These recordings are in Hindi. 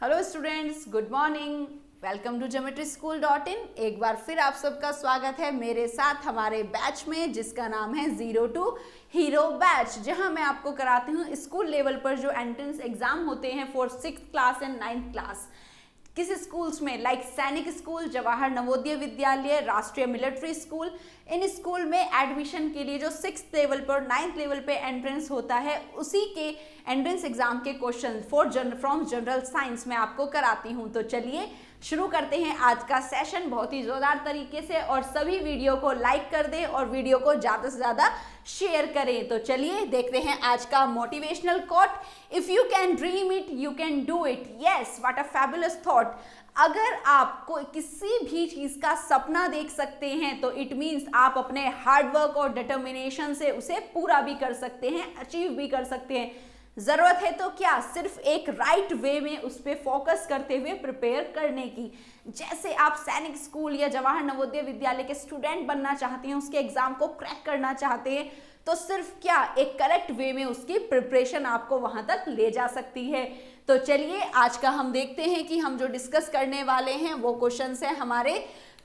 Hello students, good morning. Welcome to geometryschool.in। एक बार फिर आप सबका स्वागत है मेरे साथ हमारे बैच में, जिसका नाम है 02 हीरो बैच, जहां मैं आपको कराती हूँ स्कूल लेवल पर जो एंट्रेंस एग्जाम होते हैं for 6th class and 9th class. किस स्कूल्स में, लाइक सैनिक स्कूल, जवाहर नवोदय विद्यालय, राष्ट्रीय मिलिट्री स्कूल, इन स्कूल में एडमिशन के लिए जो 6th लेवल पर 9th लेवल पे एंट्रेंस होता है, उसी के एंट्रेंस एग्जाम के क्वेश्चन फ्रॉम जनरल साइंस में आपको कराती हूँ। तो चलिए शुरू करते हैं आज का सेशन बहुत ही जोरदार तरीके से, और सभी वीडियो को लाइक कर दें और वीडियो को ज़्यादा से ज़्यादा शेयर करें। तो चलिए देखते हैं आज का motivational quote. If you can dream it you can do it. Yes, what a fabulous thought. अगर आप कोई किसी भी चीज का सपना देख सकते हैं तो इट मीन्स आप अपने हार्डवर्क और डिटर्मिनेशन से उसे पूरा भी कर सकते हैं, अचीव भी कर सकते हैं। जरूरत है तो क्या, सिर्फ एक राइट वे में उस पर फोकस करते हुए प्रिपेयर करने की। जैसे आप सैनिक स्कूल या जवाहर नवोदय विद्यालय के स्टूडेंट बनना चाहते हैं, उसके एग्जाम को क्रैक करना चाहते हैं, तो सिर्फ क्या एक करेक्ट वे में उसकी प्रिपरेशन आपको वहां तक ले जा सकती है। तो चलिए आज का हम देखते हैं कि हम जो डिस्कस करने वाले हैं वो क्वेश्चंस हैं हमारे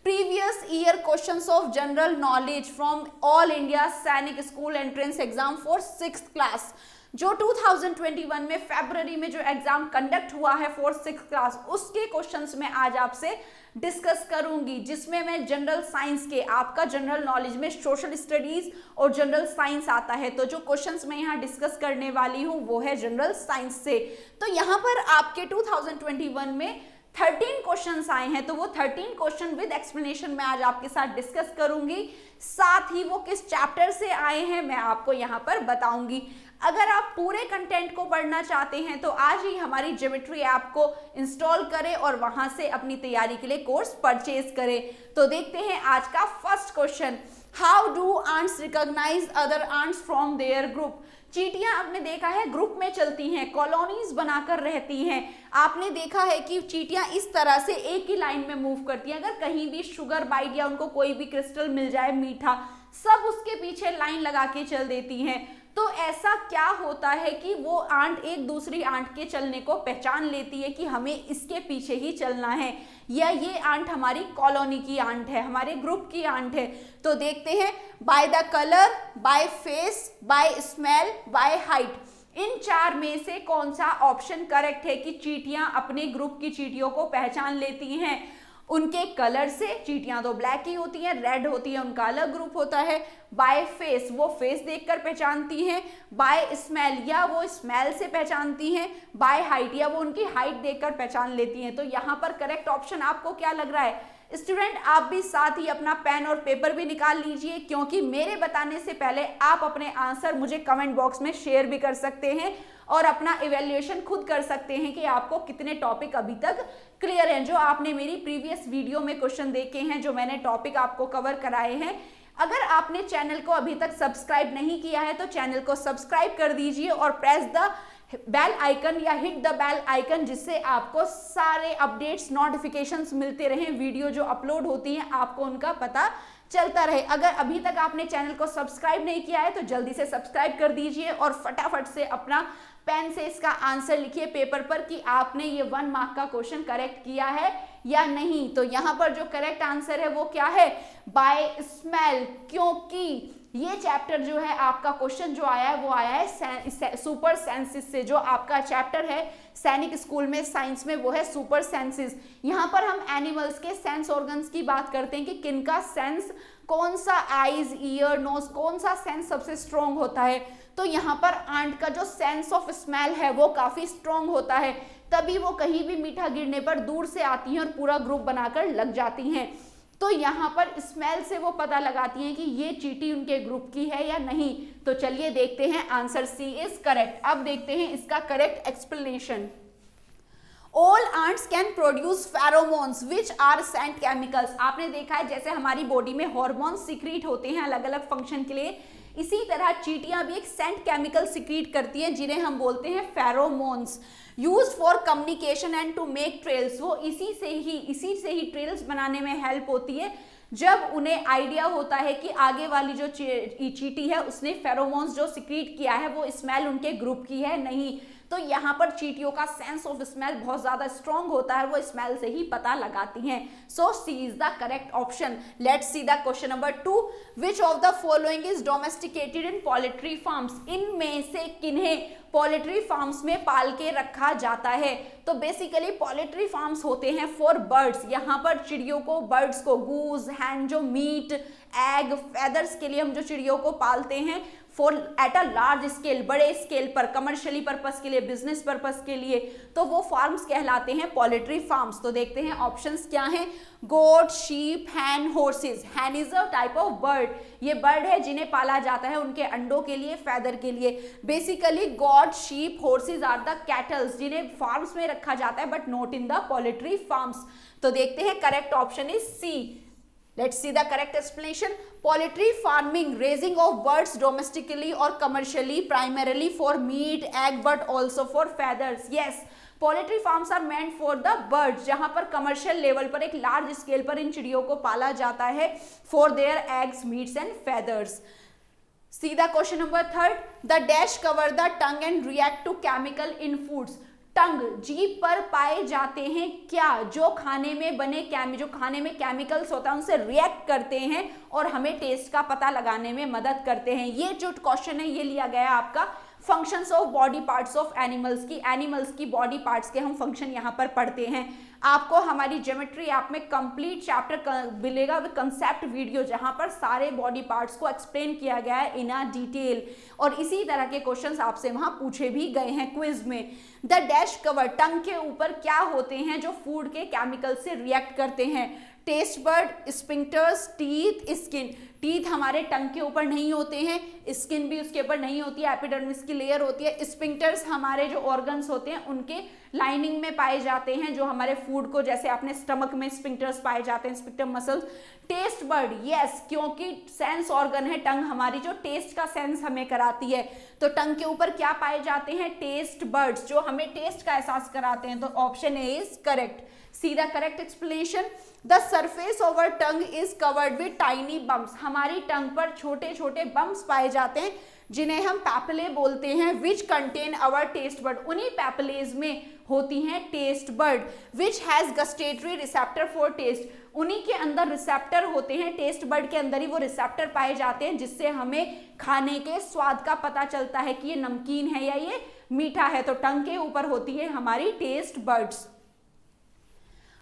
previous year questions of general knowledge from all India Sainik school entrance exam for 6th class, जो 2021 में फरवरी में जो एग्जाम कंडक्ट हुआ है फॉर 6th क्लास, उसके क्वेश्चंस में आज आपसे डिस्कस करूंगी, जिसमें मैं जनरल साइंस के, आपका जनरल नॉलेज में सोशल स्टडीज और जनरल साइंस आता है, तो जो क्वेश्चंस मैं यहाँ डिस्कस करने वाली हूँ वो है जनरल साइंस से। तो यहाँ पर आपके 2021 में 13 क्वेश्चंस आए हैं, तो वो 13 क्वेश्चन विद एक्सप्लेनेशन मैं आज आपके साथ डिस्कस करूंगी। साथ ही वो किस चैप्टर से आए हैं मैं आपको यहाँ पर बताऊंगी। अगर आप पूरे कंटेंट को पढ़ना चाहते हैं तो आज ही हमारी ज्योमेट्री ऐप को इंस्टॉल करें और वहां से अपनी तैयारी के लिए कोर्स परचेज करें। तो देखते हैं आज का first question. How do ants recognize other ants from their group. चींटियां आपने देखा है ग्रुप में चलती हैं, कॉलोनीज बनाकर रहती हैं। आपने देखा है कि चींटियां इस तरह से एक ही लाइन में मूव करती हैं। अगर कहीं भी शुगर बाइट या उनको कोई भी क्रिस्टल मिल जाए मीठा, सब उसके पीछे लाइन लगा के चल देती हैं। तो ऐसा क्या होता है कि वो आंट एक दूसरी आंट के चलने को पहचान लेती है कि हमें इसके पीछे ही चलना है, या ये आंट हमारी कॉलोनी की आंट है, हमारे ग्रुप की आंट है। तो देखते हैं, by the colour, by face, by smell, by height, इन चार में से कौन सा ऑप्शन करेक्ट है कि चींटियां अपने ग्रुप की चींटियों को पहचान लेती हैं। उनके कलर से, चींटियां तो ब्लैक ही होती हैं, रेड होती है, उनका अलग ग्रुप होता है। बाय फेस, वो फेस देखकर पहचानती हैं। बाय स्मेल, या वो स्मेल से पहचानती हैं। बाय हाइट, या वो उनकी हाइट देखकर पहचान लेती हैं। तो यहाँ पर करेक्ट ऑप्शन आपको क्या लग रहा है स्टूडेंट? आप भी साथ ही अपना पेन और पेपर भी निकाल लीजिए, क्योंकि मेरे बताने से पहले आप अपने आंसर मुझे कमेंट बॉक्स में शेयर भी कर सकते हैं और अपना इवैल्यूएशन खुद कर सकते हैं कि आपको कितने टॉपिक अभी तक क्लियर हैं, जो आपने मेरी प्रीवियस वीडियो में क्वेश्चन देखे हैं, जो मैंने टॉपिक आपको कवर कराए हैं। अगर आपने चैनल को अभी तक सब्सक्राइब नहीं किया है तो चैनल को सब्सक्राइब कर दीजिए और प्रेस द बेल आइकन या हिट द बेल आइकन, जिससे आपको सारे अपडेट्स, नोटिफिकेशंस मिलते रहें। वीडियो जो अपलोड होती हैं आपको उनका पता चलता रहे। अगर अभी तक आपने चैनल को सब्सक्राइब नहीं किया है तो जल्दी से सब्सक्राइब कर दीजिए और फटाफट से अपना पेन से इसका आंसर लिखिए पेपर पर कि आपने ये 1 मार्क का क्वेश्चन करेक्ट किया है या नहीं। तो यहाँ पर जो करेक्ट आंसर है वो क्या है? बाय स्मेल, क्योंकि ये चैप्टर जो है, आपका क्वेश्चन जो आया है वो आया है सुपर सेंसिस से। जो आपका चैप्टर है सैनिक स्कूल में साइंस में वो है सुपर सेंसिस। यहाँ पर हम एनिमल्स के सेंस ऑर्गन्स की बात करते हैं कि किनका सेंस, कौन सा आईज, ईयर, नोज, कौन सा सेंस सबसे स्ट्रॉन्ग होता है। तो यहाँ पर आंट का जो सेंस ऑफ स्मेल है वो काफी स्ट्रॉन्ग होता है, तभी वो कहीं भी मीठा गिरने पर दूर से आती हैं और पूरा ग्रुप बनाकर लग जाती हैं। तो यहाँ पर स्मेल से वो पता लगाती हैं कि ये चींटी उनके ग्रुप की है या नहीं। तो चलिए देखते हैं, आंसर सी इज करेक्ट। अब देखते हैं इसका correct explanation. All ants can produce pheromones which are scent chemicals। आपने देखा है जैसे हमारी बॉडी में हार्मोन्स सिक्रीट होते हैं अलग अलग फंक्शन के लिए, इसी तरह चींटियां भी एक सेंट केमिकल सिक्रीट करती हैं जिन्हें हम बोलते हैं pheromones, used for communication and to make trails. वो इसी से ही ट्रेल्स बनाने में हेल्प होती है, जब उन्हें आइडिया होता है कि आगे वाली जो चींटी है उसने फेरोमोन्स जो सिक्रीट किया है वो स्मेल उनके ग्रुप की है नहीं। तो यहाँ पर चींटियों का सेंस ऑफ स्मेल बहुत ज्यादा स्ट्रॉन्ग होता है, वो स्मेल से ही पता लगाती हैं। So C is the correct option. Let's see the question number 2, which of the following is domesticated in poultry farms? इनमें से किन्हें पोल्ट्री फार्म्स में पाल के रखा जाता है? तो बेसिकली पोल्ट्री फार्म्स होते हैं फॉर बर्ड्स, यहाँ पर चिड़ियों को, बर्ड्स को, गूज, हैन, जो मीट, एग, फेदर्स के लिए हम जो चिड़ियों को पालते हैं for at a large scale, बड़े स्केल पर, कमर्शियली पर्पस के लिए, बिजनेस पर्पस के लिए, तो वो फार्म्स कहलाते हैं पोल्ट्री फार्म्स। तो देखते हैं ऑप्शंस क्या हैं। Goat, sheep, hen, horses. Hen is a type of bird, ये बर्ड है जिन्हें पाला जाता है उनके अंडों के लिए, फेदर के लिए। Basically goat, sheep, horses are the cattles जिन्हें फार्म्स में रखा जाता है but not in the poultry farms. तो देखते हैं correct option is C. Let's see the correct explanation. Poultry farming, raising of birds domestically or commercially, primarily for meat, egg, but also for feathers. Yes, poultry farms are meant for the birds, जहां पर commercial level पर एक large scale पर इन चिड़ियों को पाला जाता है for their eggs, meats and feathers. See the question number 3. The dash cover the tongue and react to chemical in foods. टंग, जीभ पर पाए जाते हैं क्या? जो खाने में बने जो खाने में केमिकल्स होता है उनसे रिएक्ट करते हैं और हमें टेस्ट का पता लगाने में मदद करते हैं। ये जो क्वेश्चन है ये लिया गया आपका functions of body parts of animals की बॉडी पार्ट्स के हम फंक्शन यहाँ पर पढ़ते हैं। आपको हमारी ज्योमेट्री ऐप में कंप्लीट चैप्टर मिलेगा विद कंसेप्ट वीडियो, जहां पर सारे बॉडी पार्ट्स को एक्सप्लेन किया गया है इन अ डिटेल, और इसी तरह के क्वेश्चंस आपसे वहां पूछे भी गए हैं क्विज में। द डैश कवर, टंग के ऊपर क्या होते हैं जो फूड के केमिकल से रिएक्ट करते हैं? Taste bird, sphincters, teeth, skin. Teeth हमारे टंग के ऊपर नहीं होते हैं, स्किन भी उसके ऊपर नहीं होती है, एपिडर्मिस की लेयर होती है। स्पिंक्टर्स हमारे जो ऑर्गन्स होते हैं उनके लाइनिंग में पाए जाते हैं, जो हमारे फूड को, जैसे अपने स्टमक में स्पिंक्टर्स पाए जाते हैं, sphincter muscles. Taste bud, yes, क्योंकि सेंस ऑर्गन है टंग हमारी, जो टेस्ट का सेंस हमें कराती है, तो टंग के ऊपर क्या पाए जाते हैं? टेस्ट बर्ड्स, जो हमें टेस्ट का एहसास कराते हैं। तो option A is correct. See the correct explanation. The surface of our tongue is covered with tiny bumps. हमारी टंग पर छोटे छोटे बम्प्स पाए जाते हैं जिन्हें हम पैपिले बोलते हैं, which contain our taste bud. उन्हीं पैपिलेज में होती हैं taste bud, which has gustatory receptor for taste. उन्हीं के अंदर रिसेप्टर होते हैं, टेस्ट बर्ड के अंदर ही वो रिसेप्टर पाए जाते हैं जिससे हमें खाने के स्वाद का पता चलता है कि ये नमकीन है या ये मीठा है। तो टंग के ऊपर होती है हमारी taste buds.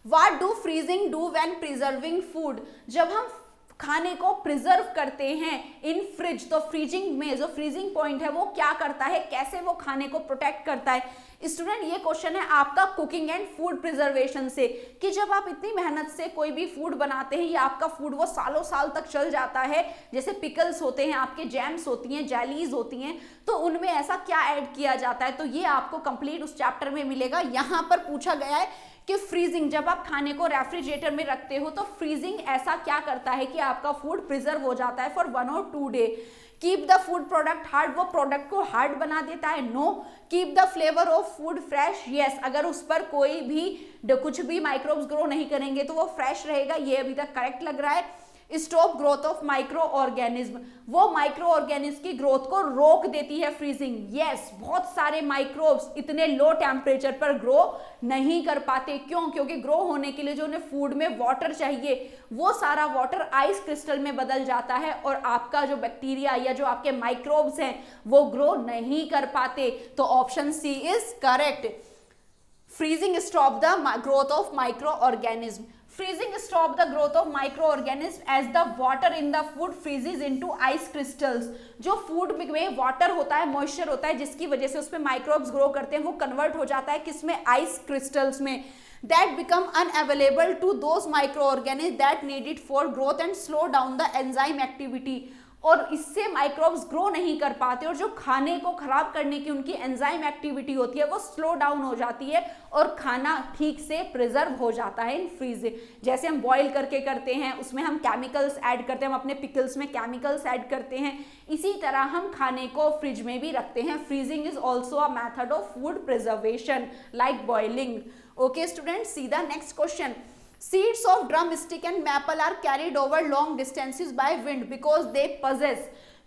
What do freezing do when preserving food? जब हम खाने को प्रिजर्व करते हैं इन फ्रिज, तो फ्रीजिंग में जो फ्रीजिंग पॉइंट है वो क्या करता है, कैसे वो खाने को प्रोटेक्ट करता है? स्टूडेंट, ये क्वेश्चन है आपका कुकिंग एंड फूड प्रिजर्वेशन से, कि जब आप इतनी मेहनत से कोई भी फूड बनाते हैं या आपका फूड वो सालों साल तक चल जाता है, जैसे पिकल्स होते हैं, आपके जैम्स होती हैं, जेलीज होती हैं, तो उनमें ऐसा क्या ऐड किया जाता है? तो ये आपको कंप्लीट उस चैप्टर में मिलेगा। यहाँ पर पूछा गया है कि फ्रीजिंग, जब आप खाने को रेफ्रिजरेटर में रखते हो तो फ्रीजिंग ऐसा क्या करता है कि आपका फूड प्रिजर्व हो जाता है for 1 or 2 day. Keep the food product hard, वो प्रोडक्ट को हार्ड बना देता है? No. Keep the flavour of food fresh, yes, अगर उस पर कोई भी कुछ भी माइक्रोब्स ग्रो नहीं करेंगे तो वो फ्रेश रहेगा, ये अभी तक करेक्ट लग रहा है। Stop growth of micro organism, वो माइक्रो ऑर्गेनिज्म की ग्रोथ को रोक देती है फ्रीजिंग, यस। बहुत सारे माइक्रोब्स इतने लो टेम्परेचर पर ग्रो नहीं कर पाते, क्यों? क्योंकि ग्रो होने के लिए जो उन्हें फूड में वाटर चाहिए वो सारा वाटर आइस क्रिस्टल में बदल जाता है और आपका जो बैक्टीरिया या जो आपके माइक्रोब्स हैं वो ग्रो नहीं कर पाते। तो option C is correct. Freezing stop the growth of microorganism. Freezing stop the growth of microorganisms as the water in the food freezes into ice crystals. जो फूड में वाटर होता है, मॉइस्चर होता है, जिसकी वजह से उसमें माइक्रोब्स ग्रो करते हैं, वो कन्वर्ट हो जाता है किसमें? आइस क्रिस्टल्स में। That become unavailable to those microorganisms that need it for growth and slow down the enzyme activity. और इससे माइक्रोब्स ग्रो नहीं कर पाते और जो खाने को खराब करने की उनकी एंजाइम एक्टिविटी होती है वो स्लो डाउन हो जाती है और खाना ठीक से प्रिजर्व हो जाता है इन फ्रीज। जैसे हम बॉईल करके करते हैं, उसमें हम केमिकल्स ऐड करते हैं, हम अपने पिकल्स में केमिकल्स ऐड करते हैं, इसी तरह हम खाने को फ्रिज में भी रखते हैं। Freezing is also a method of food preservation like boiling. Okay student, see the next question. Seeds of drumstick and maple are carried over long distances by wind because they possess,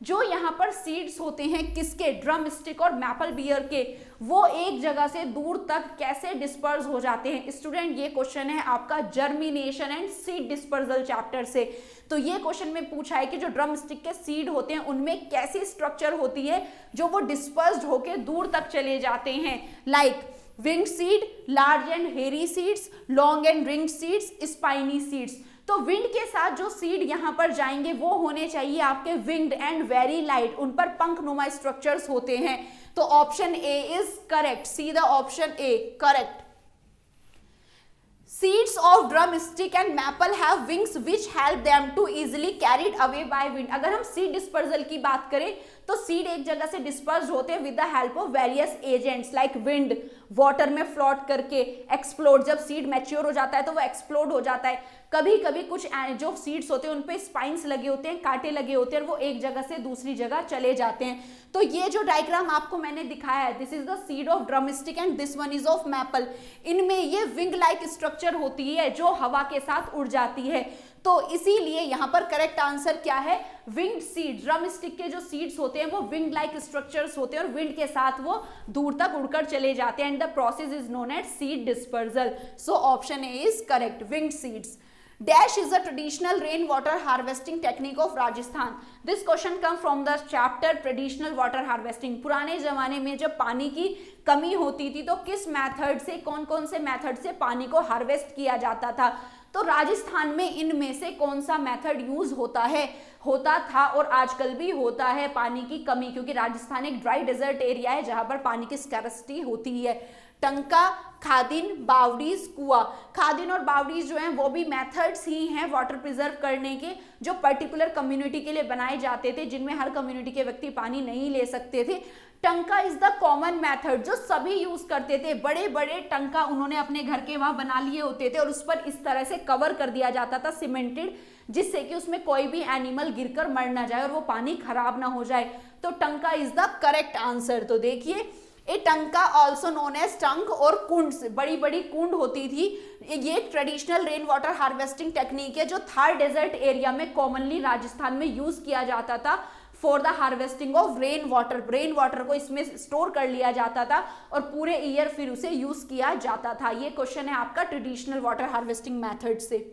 जो यहाँ पर सीड्स होते हैं किसके, ड्रम स्टिक और मैपल बियर के, वो एक जगह से दूर तक कैसे डिस्पर्स हो जाते हैं। स्टूडेंट ये क्वेश्चन है आपका germination and seed dispersal chapter से। तो ये क्वेश्चन में पूछा है कि जो ड्रम स्टिक के सीड होते हैं उनमें कैसी स्ट्रक्चर होती है जो वो डिस्पर्स्ड होके दूर तक चले जाते हैं। Like winged seed, large and hairy seeds, long and ringed seeds, spiny seeds. तो विंड के साथ जो सीड यहां पर जाएंगे वो होने चाहिए आपके विंग्ड एंड वेरी लाइट, उन पर पंखनुमा स्ट्रक्चर्स होते हैं। तो option A is correct, see the option A correct. Seeds of drumstick and maple have wings which help them to easily carried away by wind। अगर हम सीड डिस्पर्सल की बात करें तो सीड एक जगह से डिस्पर्स होते हैं with the help of various agents like wind, water में फ्लोट करके, एक्सप्लोड, जब सीड मैच्योर हो जाता है तो वो एक्सप्लोड हो जाता है। कभी कभी कुछ जो सीड्स होते हैं उन पे स्पाइंस लगे होते हैं, कांटे लगे होते हैं, और वो एक जगह से दूसरी जगह चले जाते हैं। तो ये जो डायग्राम आपको मैंने दिखाया है, this is the seed of drumstick and this one is of maple. इनमें ये विंग लाइक स्ट्रक्चर होती है जो हवा के साथ उड़ जाती है। तो इसीलिए यहाँ पर करेक्ट आंसर क्या है, विंग्ड सीड। ड्रमस्टिक के जो सीड्स होते हैं वो विंग लाइक स्ट्रक्चर्स होते हैं और विंड के साथ वो दूर तक उड़कर चले जाते हैं, and the process is known as seed dispersal. So option A is correct, winged seeds. Dash is a traditional rainwater harvesting technique of Rajasthan. This question comes from the chapter traditional water harvesting. पुराने जमाने में जब पानी की कमी होती थी तो किस मेथड से, कौन कौन से मेथड से पानी को हार्वेस्ट किया जाता था। तो राजस्थान में इनमें से कौन सा मेथड यूज होता था और आजकल भी होता है पानी की कमी, क्योंकि राजस्थान एक ड्राई डेजर्ट एरिया है जहां पर पानी की स्कैरसिटी होती है। टंका, खादिन, बावड़ीज, कुआ। खादिन और बावड़ीज जो हैं वो भी मेथड्स ही हैं वाटर प्रिजर्व करने के, जो पर्टिकुलर कम्युनिटी के लिए बनाए जाते थे, जिनमें हर कम्युनिटी के व्यक्ति पानी नहीं ले सकते थे। टंका इज द कॉमन मेथड जो सभी यूज करते थे। बड़े बड़े टंका उन्होंने अपने घर के वहां बना लिए होते थे और उस पर इस तरह से कवर कर दिया जाता था सीमेंटेड, जिससे कि उसमें कोई भी एनिमल गिरकर मर ना जाए और वो पानी खराब ना हो जाए। तो टंका इज द करेक्ट आंसर। तो देखिए, ए टंका ऑल्सो नोन एज टंक और कुंड, बड़ी बड़ी कुंड होती थी। ये traditional rain water harvesting technique है जो थार डेजर्ट एरिया में कॉमनली राजस्थान में यूज किया जाता था for the harvesting of rain water. Rain water को इसमें स्टोर कर लिया जाता था और पूरे ईयर फिर उसे यूज किया जाता था। ये क्वेश्चन है आपका ट्रेडिशनल वाटर हार्वेस्टिंग मेथड से।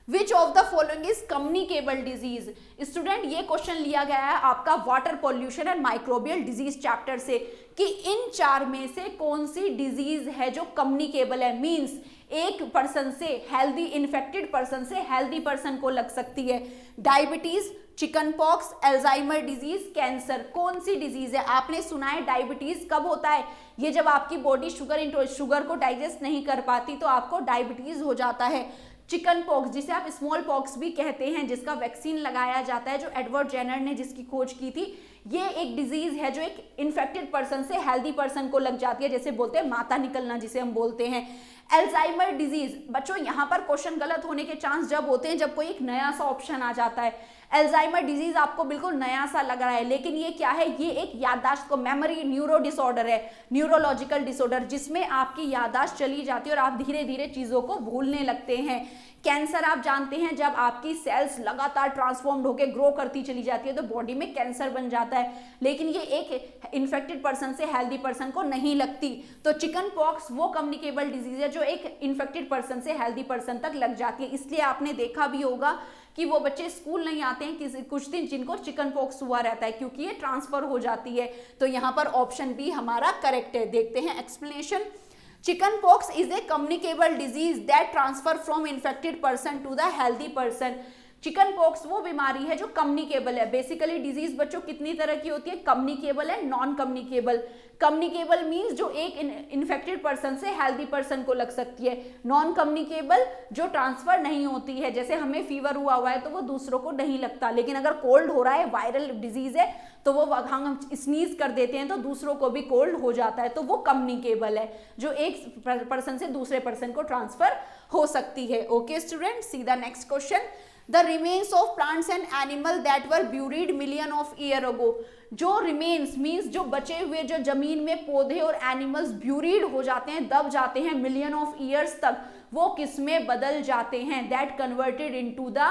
Which of the following is communicable disease? Student ये क्वेश्चन लिया गया है आपका water pollution and microbial disease chapter से कि इन चार में से कौन सी डिजीज है जो कम्युनिकेबल है, मींस एक पर्सन से, हेल्दी इन्फेक्टेड पर्सन से हेल्दी पर्सन को लग सकती है। Diabetes, chicken pox, Alzheimer disease, cancer. कौन सी डिजीज है? आपने सुना है डायबिटीज कब होता है, ये जब आपकी बॉडी शुगर को डाइजेस्ट नहीं कर पाती तो आपको डायबिटीज हो जाता है। चिकन पॉक्स, जिसे आप स्मॉल पॉक्स भी कहते हैं, जिसका वैक्सीन लगाया जाता है, जो एडवर्ड जेनर ने जिसकी खोज की थी, ये एक डिजीज है जो एक इन्फेक्टेड पर्सन से हेल्दी पर्सन को लग जाती है, जैसे बोलते हैं माता निकलना जिसे हम बोलते हैं। एल्जाइमर डिजीज, बच्चों यहाँ पर क्वेश्चन गलत होने के चांस जब होते हैं जब कोई एक नया सा ऑप्शन आ जाता है। एल्जाइमर डिजीज आपको बिल्कुल नया सा लग रहा है, लेकिन ये क्या है, ये एक याददाश्त को, मेमोरी न्यूरो डिसऑर्डर है, न्यूरोलॉजिकल डिसऑर्डर, जिसमें आपकी याददाश्त चली जाती है और आप धीरे धीरे चीजों को भूलने लगते हैं। कैंसर आप जानते हैं जब आपकी सेल्स लगातार ट्रांसफॉर्म्ड होकर ग्रो करती चली जाती है तो बॉडी में कैंसर बन जाता है, लेकिन ये एक इन्फेक्टेड पर्सन से हेल्दी पर्सन को नहीं लगती। तो चिकन पॉक्स वो कम्युनिकेबल डिजीज है जो एक इन्फेक्टेड पर्सन से हेल्दी पर्सन तक लग जाती है। इसलिए आपने देखा भी होगा कि वो बच्चे स्कूल नहीं आते हैं कुछ दिन जिनको चिकन पॉक्स हुआ रहता है, क्योंकि ये ट्रांसफर हो जाती है। तो यहाँ पर ऑप्शन बी हमारा करेक्ट है। देखते हैं explanation. Chickenpox is a communicable disease that transfer from infected person to the healthy person. Chicken pox वो बीमारी है जो कम्युनिकेबल है। बेसिकली डिजीज बच्चों कितनी तरह की होती है, communicable and non communicable. Communicable means जो एक इन्फेक्टेड पर्सन से हेल्दी पर्सन को लग सकती है। नॉन कम्युनिकेबल जो ट्रांसफर नहीं होती है, जैसे हमें फीवर हुआ है तो वो दूसरों को नहीं लगता, लेकिन अगर कोल्ड हो रहा है, वायरल डिजीज है, तो वो हम स्नीज कर देते हैं तो दूसरों को भी कोल्ड हो जाता है, तो वो कम्युनिकेबल है, जो एक पर्सन से दूसरे पर्सन को ट्रांसफर हो सकती है। Okay student, see the next question. The remains of plants and animal that were buried million of year ago. जो remains means जो बचे हुए जो जमीन में पौधे और एनिमल्स ब्यूरीड हो जाते हैं, दब जाते हैं मिलियन ऑफ ईयर्स तक, वो किस में बदल जाते हैं? That converted into the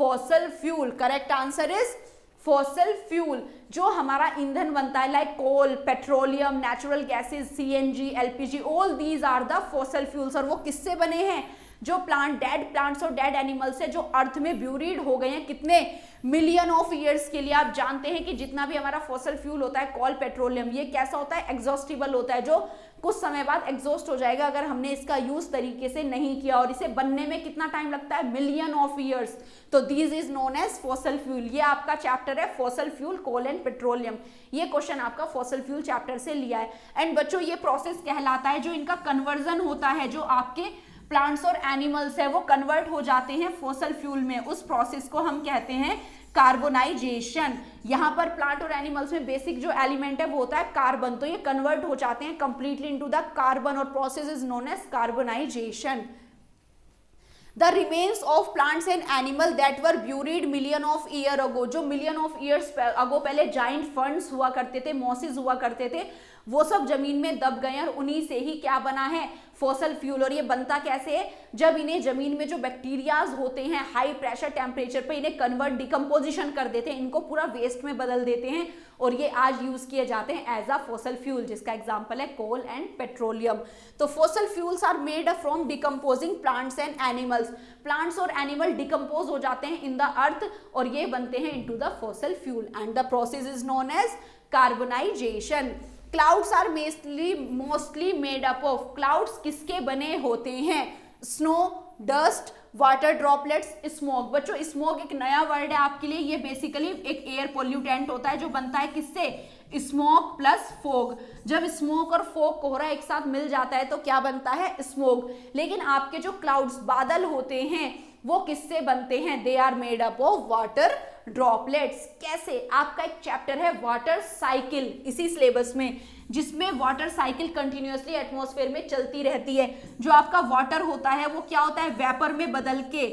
fossil fuel. Correct answer is fossil fuel जो हमारा ईंधन बनता है like coal, petroleum, natural gases, CNG, LPG, all these are the fossil fuels. और वो किससे बने हैं? जो प्लांट, डेड प्लांट्स और डेड एनिमल्स है जो अर्थ में ब्यूरिड हो गए हैं कितने मिलियन ऑफ ईयर्स के लिए। आप जानते हैं कि जितना भी हमारा फॉसिल फ्यूल होता है, कोल, पेट्रोलियम, ये कैसा होता है? एग्जॉस्टिबल होता है, जो कुछ समय बाद एग्जॉस्ट हो जाएगा अगर हमने इसका यूज तरीके से नहीं किया। और इसे बनने में कितना टाइम लगता है? Million of years. तो this is known as fossil fuel. ये आपका चैप्टर है fossil fuel, coal and petroleum. ये क्वेश्चन आपका फॉसिल फ्यूल चैप्टर से लिया है। एंड बच्चों ये प्रोसेस कहलाता है जो इनका कन्वर्जन होता है, जो आपके प्लांट्स और एनिमल्स है वो कन्वर्ट हो जाते हैं फॉसिल फ्यूल में, उस प्रोसेस को हम कहते हैं कार्बोनाइजेशन। यहाँ पर प्लांट और एनिमल्स में बेसिक जो एलिमेंट है वो होता है कार्बन, तो ये कन्वर्ट हो जाते हैं कंप्लीटली इनटू द कार्बन और process is known as carbonisation. The remains of plants and animal that were buried million of year ago, जो मिलियन ऑफ ईयर्स अगो पहले जाइंट फंड्स हुआ करते थे, मॉसेस हुआ करते थे, वो सब जमीन में दब गए और उन्हीं से ही क्या बना है? Fossil fuel. और ये बनता कैसे है? जब इन्हें जमीन में जो बैक्टीरियाज होते हैं हाई प्रेशर टेम्परेचर पे इन्हें कन्वर्ट, डिकम्पोजिशन कर देते हैं, इनको पूरा वेस्ट में बदल देते हैं और ये आज यूज किए जाते हैं एज अ फॉसिल फ्यूल, जिसका एग्जांपल है कोल एंड पेट्रोलियम। तो fossil fuels are made from decomposing plants and animals. Plants और एनिमल डिकम्पोज हो जाते हैं इन द अर्थ और ये बनते हैं into the fossil fuel and the process is known as carbonisation. Clouds are mostly made up of. Clouds किसके बने होते हैं? Snow, dust, water droplets, smoke. बच्चों स्मोक एक नया वर्ड है आपके लिए, ये बेसिकली एक एयर पोल्यूटेंट होता है जो बनता है किससे? Smoke plus fog. जब स्मोक और फोग कोहरा एक साथ मिल जाता है तो क्या बनता है? स्मोक। लेकिन आपके जो क्लाउड्स, बादल होते हैं, वो किससे बनते हैं? They are made up of water droplets. कैसे? आपका एक चैप्टर है वाटर साइकिल इसी सिलेबस में, जिसमें वाटर साइकिल कंटिन्यूअसली एटमॉस्फेयर में चलती रहती है। जो आपका वाटर होता है वो क्या होता है? वेपर में बदल के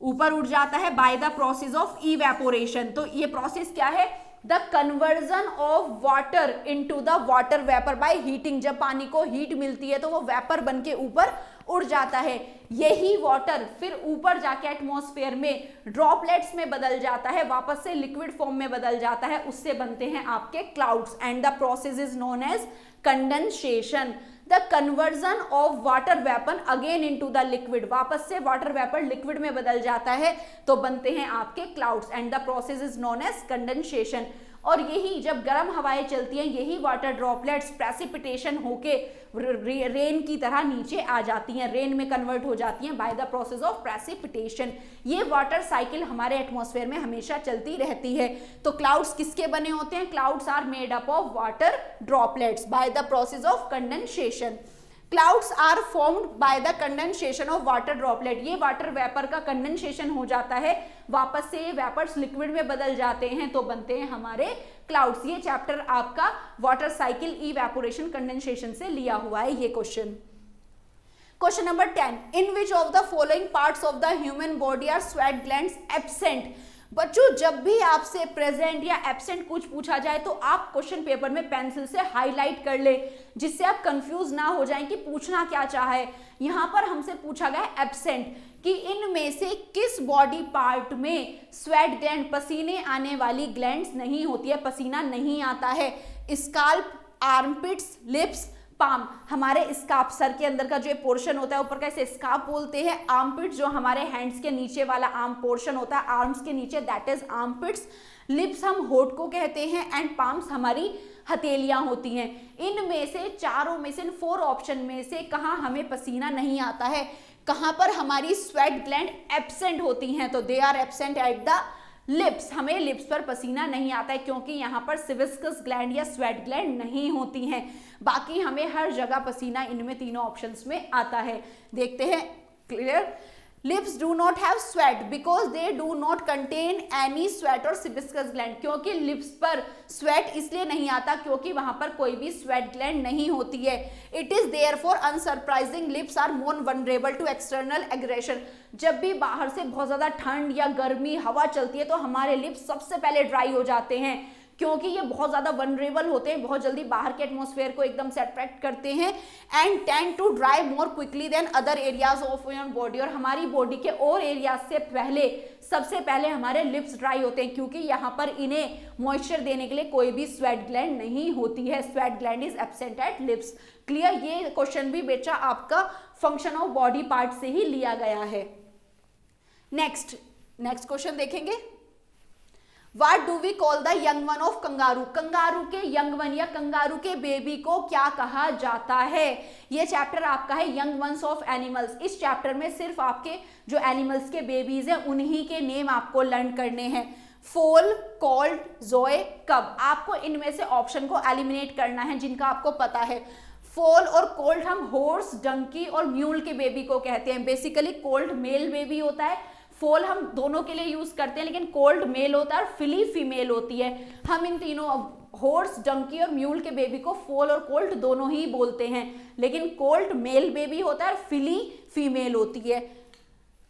ऊपर उड़ जाता है bye the process of evaporation. तो ये प्रोसेस क्या है? The conversion of water into the water vapour by heating. जब पानी को हीट मिलती है तो वो वेपर बन के ऊपर उड़ जाता है। यही वाटर फिर ऊपर जाके एटमॉस्फेयर में ड्रॉपलेट्स में बदल जाता है, वापस से लिक्विड फॉर्म में बदल जाता है, उससे बनते हैं आपके clouds and the process is known as condensation. The conversion of water vapour again into the liquid. वापस से वाटर वेपर लिक्विड में बदल जाता है तो बनते हैं आपके clouds and the process is known as condensation. और यही जब गर्म हवाएं चलती हैं, यही वाटर ड्रॉपलेट्स प्रेसिपिटेशन होके रेन की तरह नीचे आ जाती हैं, रेन में कन्वर्ट हो जाती हैं by the process of precipitation. ये वाटर साइकिल हमारे एटमॉस्फेयर में हमेशा चलती रहती है। तो क्लाउड्स किसके बने होते हैं? Clouds are made up of water droplets by the process of condensation. Clouds are formed by the condensation of water droplet. ये वाटर वेपर का कंडेंसेशन हो जाता है, वापस से ये वेपर्स लिक्विड में बदल जाते हैं तो बनते हैं हमारे क्लाउड्स। ये चैप्टर आपका वाटर साइकिल, इवेपोरेशन, कंडेंसेशन से लिया हुआ है ये question. Question number 10, in which of the following parts of the human body are sweat glands absent. बच्चों जब भी आपसे प्रेजेंट या एब्सेंट कुछ पूछा जाए तो आप क्वेश्चन पेपर में पेंसिल से हाईलाइट कर ले, जिससे आप कंफ्यूज ना हो जाएं कि पूछना क्या चाहा है। यहाँ पर हमसे पूछा गया एब्सेंट कि इनमें से किस बॉडी पार्ट में स्वेट ग्लैंड, पसीने आने वाली ग्लैंड्स नहीं होती है, पसीना नहीं आता है। Scalp, armpits, lips, palm. हमारे स्कार्फ, सर के अंदर का जो पोर्शन होता है ऊपर का, इसे स्कार्फ बोलते हैं। आर्मपिट्स जो हमारे हैंड्स के नीचे वाला आर्म पोर्शन होता है, आर्म्स के नीचे, दैट इज आर्मपिट्स। लिप्स हम होठ को कहते हैं एंड पाम्स हमारी हथेलियां होती हैं। इनमें से चारों में से, इन 4 ऑप्शन में से कहाँ हमें पसीना नहीं आता है, कहाँ पर हमारी स्वेट ग्लैंड एब्सेंट होती हैं? तो they are absent at the lips. हमें लिप्स पर पसीना नहीं आता है क्योंकि यहाँ पर सिविस्कस ग्लैंड या स्वेट ग्लैंड नहीं होती हैं। बाकी हमें हर जगह पसीना इनमें तीनों ऑप्शंस में आता है। देखते हैं, clear? Lips do not have sweat because they do not contain any sweat और सिबिस्कस ग्लैंड। क्योंकि लिप्स पर स्वेट इसलिए नहीं आता क्योंकि वहां पर कोई भी स्वेट ग्लैंड नहीं होती है। It is therefore unsurprising lips are more vulnerable to external aggression. जब भी बाहर से बहुत ज्यादा ठंड या गर्मी हवा चलती है तो हमारे लिप्स सबसे पहले ड्राई हो जाते हैं क्योंकि ये बहुत ज़्यादा वनरेबल होते हैं, बहुत जल्दी बाहर के एटमॉस्फेयर को एकदम से अट्रैक्ट करते हैं and tend to dry more quickly than other areas of your body. और हमारी बॉडी के और एरियाज से पहले, सबसे पहले हमारे लिप्स ड्राई होते हैं, क्योंकि यहाँ पर इन्हें मॉइस्चर देने के लिए कोई भी स्वेट ग्लैंड नहीं होती है। Sweat gland is absent at lips. Clear? ये क्वेश्चन भी बेटा आपका फंक्शन ऑफ बॉडी पार्ट से ही लिया गया है। नेक्स्ट क्वेश्चन देखेंगे। What do we call the young one of kangaroo? Kangaroo के यंग वन या कंगारू के बेबी को क्या कहा जाता है? ये चैप्टर आपका है यंग वंस ऑफ एनिमल्स। इस चैप्टर में सिर्फ आपके जो एनिमल्स के बेबीज हैं उन्हीं के नेम आपको लर्न करने हैं। फोल, कोल्ड, जोए, कब। आपको इनमें से ऑप्शन को एलिमिनेट करना है जिनका आपको पता है। फोल और कोल्ड हम हॉर्स, डंकी और म्यूल के बेबी को कहते हैं। बेसिकली कोल्ड मेल बेबी होता है, फोल हम दोनों के लिए यूज करते हैं, लेकिन कोल्ड मेल होता है और फिली फीमेल होती है। हम इन तीनों हॉर्स, डंकी और म्यूल के बेबी को फोल और कोल्ड दोनों ही बोलते हैं, लेकिन कोल्ड मेल बेबी होता है और फिली फीमेल होती है।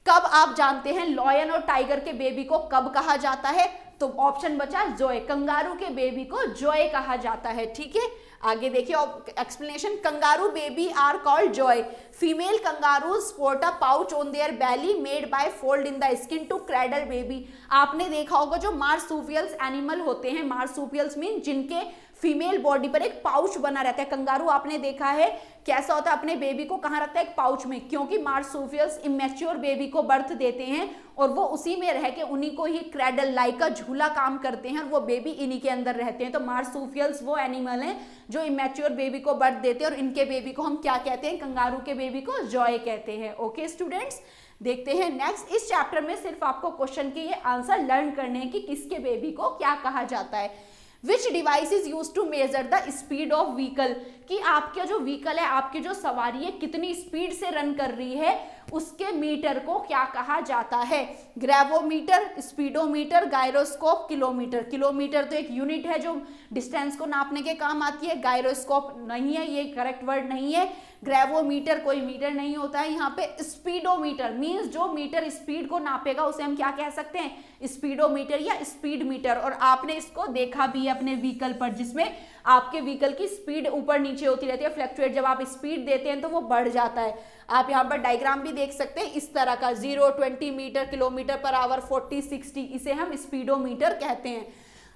कब आप जानते हैं लॉयन और टाइगर के बेबी को कब कहा जाता है? तो ऑप्शन बचा जॉय। कंगारू के बेबी को जॉय कहा जाता है। ठीक है, आगे देखिए explanation. Kangaroo baby are called joey. Female kangaroo sport a pouch on their belly made by fold in the skin to cradle baby. आपने देखा होगा जो मार्सुपियल्स एनिमल होते हैं, मार्सुपियल्स मीन जिनके फीमेल बॉडी पर एक पाउच बना रहता है। कंगारू आपने देखा है कैसा होता है, अपने बेबी को कहाँ रखता है? एक पाउच में, क्योंकि मार्सुपियल्स इमेच्योर बेबी को बर्थ देते हैं और वो उसी में रह के उन्हीं को ही क्रेडल लाइक का झूला काम करते हैं और वो बेबी इन्हीं के अंदर रहते हैं। तो मार्सुपियल्स वो एनिमल हैं जो इमेच्योर बेबी को बर्थ देते हैं और इनके बेबी को हम क्या कहते हैं? कंगारू के बेबी को जॉय कहते हैं। ओके स्टूडेंट्स, देखते हैं नेक्स्ट। इस चैप्टर में सिर्फ आपको क्वेश्चन के ये आंसर लर्न करने हैं कि किसके बेबी को क्या कहा जाता है। Which device is used to measure the speed of vehicle? कि आपका जो व्हीकल है, आपकी जो सवारी है कितनी स्पीड से रन कर रही है, उसके मीटर को क्या कहा जाता है? ग्रेवोमीटर, स्पीडोमीटर, गायरोस्कोप, किलोमीटर। किलोमीटर तो एक यूनिट है जो डिस्टेंस को नापने के काम आती है। गायरोस्कोप नहीं है, ये करेक्ट वर्ड नहीं है। ग्रेवोमीटर कोई मीटर नहीं होता है। यहाँ पे स्पीडोमीटर मीन्स जो मीटर स्पीड को नापेगा उसे हम क्या कह सकते हैं? स्पीडोमीटर या स्पीड मीटर। और आपने इसको देखा भी है अपने व्हीकल पर, जिसमें आपके व्हीकल की स्पीड ऊपर नीचे होती रहती है, फ्लक्चुएट। जब आप स्पीड देते हैं तो वो बढ़ जाता है। आप यहाँ पर डायग्राम भी देख सकते हैं इस तरह का, 0, 20 मीटर किलोमीटर पर आवर, 40, 60, इसे हम स्पीडोमीटर कहते हैं।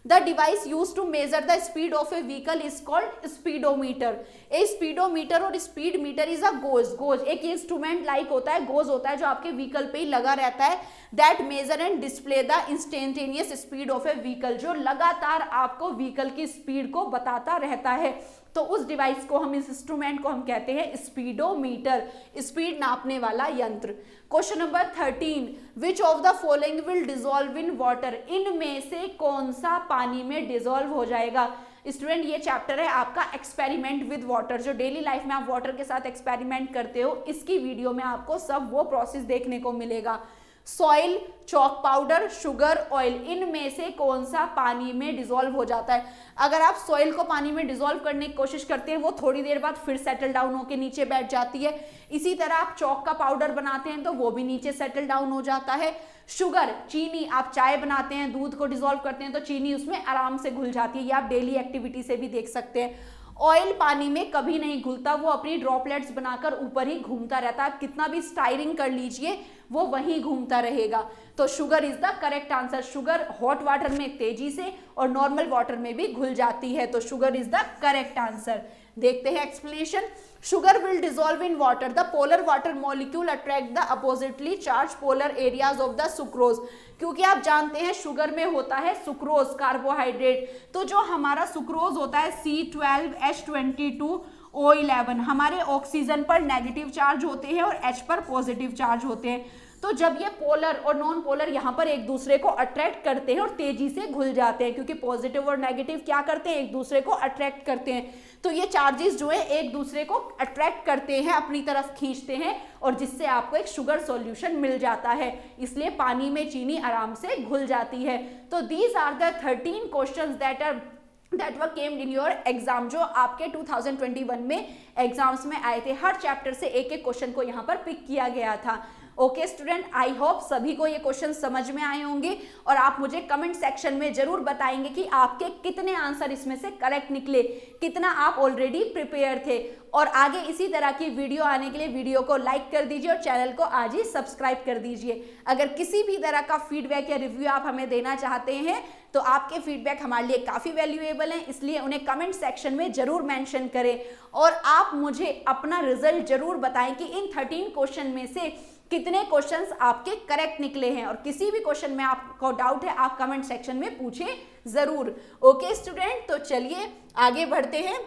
The device used to measure the speed of a vehicle is called speedometer. A speedometer और speed meter is a gauge. Gauge एक इंस्ट्रूमेंट लाइक होता है, gauge होता है जो आपके व्हीकल पे ही लगा रहता है। That measure and display the instantaneous speed of a vehicle, जो लगातार आपको व्हीकल की स्पीड को बताता रहता है। तो उस डिवाइस को हम, इस इंस्ट्रूमेंट को हम कहते हैं स्पीडोमीटर, स्पीड नापने वाला यंत्र। Question number 13, which of the following will dissolve in water? इनमें से कौन सा पानी में डिजोल्व हो जाएगा? स्टूडेंट, ये चैप्टर है आपका एक्सपेरिमेंट विद वाटर। जो डेली लाइफ में आप वाटर के साथ एक्सपेरिमेंट करते हो, इसकी वीडियो में आपको सब वो प्रोसेस देखने को मिलेगा। Soil, chalk powder, sugar, oil, इनमें से कौन सा पानी में डिसॉल्व हो जाता है? अगर आप सॉइल को पानी में डिसॉल्व करने की कोशिश करते हैं, वो थोड़ी देर बाद फिर सेटल डाउन होकर नीचे बैठ जाती है। इसी तरह आप चॉक का पाउडर बनाते हैं तो वो भी नीचे सेटल डाउन हो जाता है। शुगर, चीनी, आप चाय बनाते हैं, दूध को डिसॉल्व करते हैं तो चीनी उसमें आराम से घुल जाती है। ये आप डेली एक्टिविटी से भी देख सकते हैं। ऑयल पानी में कभी नहीं घुलता, वो अपनी ड्रॉपलेट्स बनाकर ऊपर ही घूमता रहता है। आप कितना भी स्टायरिंग कर लीजिए वो वहीं घूमता रहेगा। तो sugar is the correct answer. Sugar hot water में तेजी से और नॉर्मल वाटर में भी घुल जाती है, तो sugar is the correct answer. देखते हैं explanation. Sugar will dissolve in water, the polar water molecule attract the oppositely charge polar areas of the sucrose. क्योंकि आप जानते हैं शुगर में होता है सुक्रोज, कार्बोहाइड्रेट। तो जो हमारा सुक्रोज होता है C12H22O11, हमारे ऑक्सीजन पर नेगेटिव चार्ज होते हैं और H पर पॉजिटिव चार्ज होते हैं। तो जब ये पोलर और नॉन पोलर यहाँ पर एक दूसरे को अट्रैक्ट करते हैं और तेजी से घुल जाते हैं, क्योंकि पॉजिटिव और नेगेटिव क्या करते हैं? एक दूसरे को अट्रैक्ट करते हैं। तो ये चार्जेस जो है एक दूसरे को अट्रैक्ट करते हैं, अपनी तरफ खींचते हैं, और जिससे आपको एक शुगर सॉल्यूशन मिल जाता है। इसलिए पानी में चीनी आराम से घुल जाती है। तो these are the 13 questions that were came in your exam, जो आपके 2021 में एग्जाम्स में आए थे। हर चैप्टर से एक एक क्वेश्चन को यहाँ पर पिक किया गया था। ओके स्टूडेंट, आई होप सभी को ये क्वेश्चन समझ में आए होंगे और आप मुझे कमेंट सेक्शन में जरूर बताएंगे कि आपके कितने आंसर इसमें से करेक्ट निकले, कितना आप ऑलरेडी प्रिपेयर थे। और आगे इसी तरह की वीडियो आने के लिए वीडियो को लाइक कर दीजिए और चैनल को आज ही सब्सक्राइब कर दीजिए। अगर किसी भी तरह का फीडबैक या रिव्यू आप हमें देना चाहते हैं तो आपके फीडबैक हमारे लिए काफ़ी वैल्यूएबल हैं, इसलिए उन्हें कमेंट सेक्शन में जरूर मेंशन करें। और आप मुझे अपना रिजल्ट जरूर बताएं कि इन 13 क्वेश्चन में से कितने क्वेश्चंस आपके करेक्ट निकले हैं। और किसी भी क्वेश्चन में आपको डाउट है आप कमेंट सेक्शन में पूछें जरूर। ओके स्टूडेंट, तो चलिए आगे बढ़ते हैं।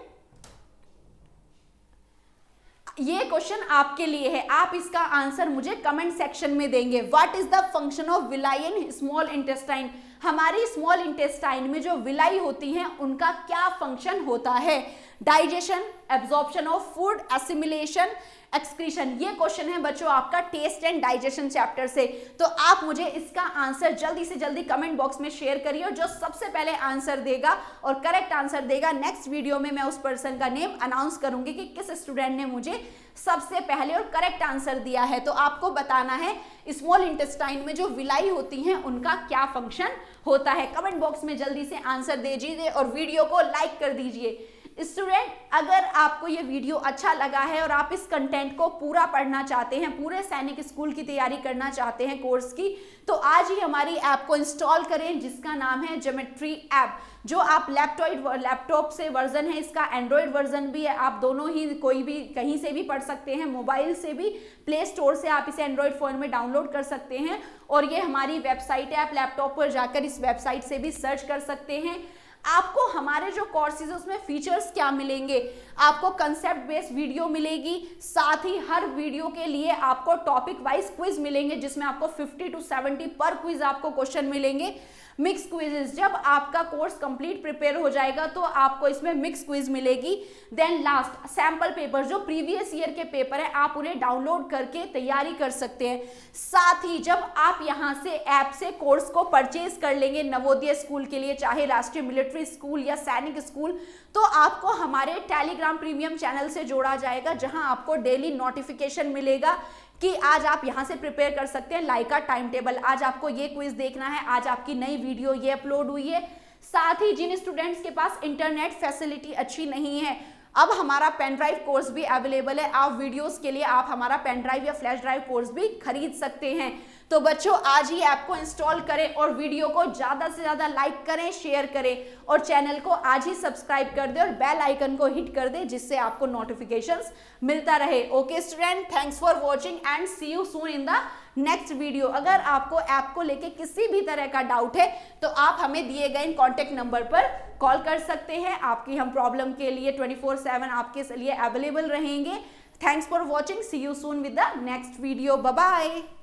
ये क्वेश्चन आपके लिए है, आप इसका आंसर मुझे कमेंट सेक्शन में देंगे। What is the function of villi in small intestine? हमारी स्मॉल इंटेस्टाइन में जो विलाई होती हैं उनका क्या फंक्शन होता है? Digestion, absorption of food, assimilation, excretion. ये क्वेश्चन है बच्चों आपका टेस्ट एंड डाइजेशन चैप्टर से। तो आप मुझे इसका आंसर जल्दी से जल्दी कमेंट बॉक्स में शेयर करिए और जो सबसे पहले आंसर देगा और करेक्ट आंसर देगा, नेक्स्ट वीडियो में मैं उस पर्सन का नेम अनाउंस करूंगी कि किस स्टूडेंट ने मुझे सबसे पहले और करेक्ट आंसर दिया है। तो आपको बताना है स्मॉल इंटेस्टाइन में जो विलाई होती हैं उनका क्या फंक्शन होता है। कमेंट बॉक्स में जल्दी से आंसर दे दीजिए और वीडियो को लाइक कर दीजिए। स्टूडेंट, अगर आपको ये वीडियो अच्छा लगा है और आप इस कंटेंट को पूरा पढ़ना चाहते हैं, पूरे सैनिक स्कूल की तैयारी करना चाहते हैं कोर्स की, तो आज ही हमारी ऐप को इंस्टॉल करें जिसका नाम है ज्योमेट्री ऐप, जो आप लैपटॉप से वर्जन है इसका, एंड्रॉयड वर्जन भी है। आप दोनों ही कोई भी कहीं से भी पढ़ सकते हैं, मोबाइल से भी, प्ले स्टोर से आप इसे एंड्रॉयड फोन में डाउनलोड कर सकते हैं। और ये हमारी वेबसाइट है, आप लैपटॉप पर जाकर इस वेबसाइट से भी सर्च कर सकते हैं। आपको हमारे जो कोर्सेज है उसमें फीचर्स क्या मिलेंगे? आपको कंसेप्ट बेस्ड वीडियो मिलेगी, साथ ही हर वीडियो के लिए आपको टॉपिक वाइज क्विज मिलेंगे जिसमें आपको 50 to 70 पर क्विज आपको क्वेश्चन मिलेंगे। मिक्स क्विजेस, जब आपका कोर्स कंप्लीट प्रिपेयर हो जाएगा तो आपको इसमें मिक्स क्विज मिलेगी। देन लास्ट सैंपल पेपर, जो प्रीवियस ईयर के पेपर है आप उन्हें डाउनलोड करके तैयारी कर सकते हैं। साथ ही जब आप यहां से ऐप से कोर्स को परचेज कर लेंगे नवोदय स्कूल के लिए, चाहे राष्ट्रीय मिलिट्री स्कूल या सैनिक स्कूल, तो आपको हमारे टेलीग्राम प्रीमियम चैनल से जोड़ा जाएगा जहां आपको डेली नोटिफिकेशन मिलेगा कि आज आप यहां से प्रिपेयर कर सकते हैं लाइक का टाइम टेबल, आज आपको ये क्विज देखना है, आज आपकी नई वीडियो ये अपलोड हुई है। साथ ही जिन स्टूडेंट्स के पास इंटरनेट फैसिलिटी अच्छी नहीं है, अब हमारा पेन ड्राइव कोर्स भी अवेलेबल है। आप वीडियोस के लिए आप हमारा पेन ड्राइव या फ्लैश ड्राइव कोर्स भी खरीद सकते हैं। तो बच्चों आज ही ऐप को इंस्टॉल करें और वीडियो को ज़्यादा से ज़्यादा लाइक करें, शेयर करें और चैनल को आज ही सब्सक्राइब कर दें और बेल आइकन को हिट कर दें जिससे आपको नोटिफिकेशंस मिलता रहे। Okay student, thanks for watching and see you soon in the next video. अगर आपको ऐप को लेके किसी भी तरह का डाउट है तो आप हमें दिए गए कॉन्टेक्ट नंबर पर कॉल कर सकते हैं। आपकी हम प्रॉब्लम के लिए 24/7 आपके लिए अवेलेबल रहेंगे। Thanks for watching, see you soon with the next video. Bye bye.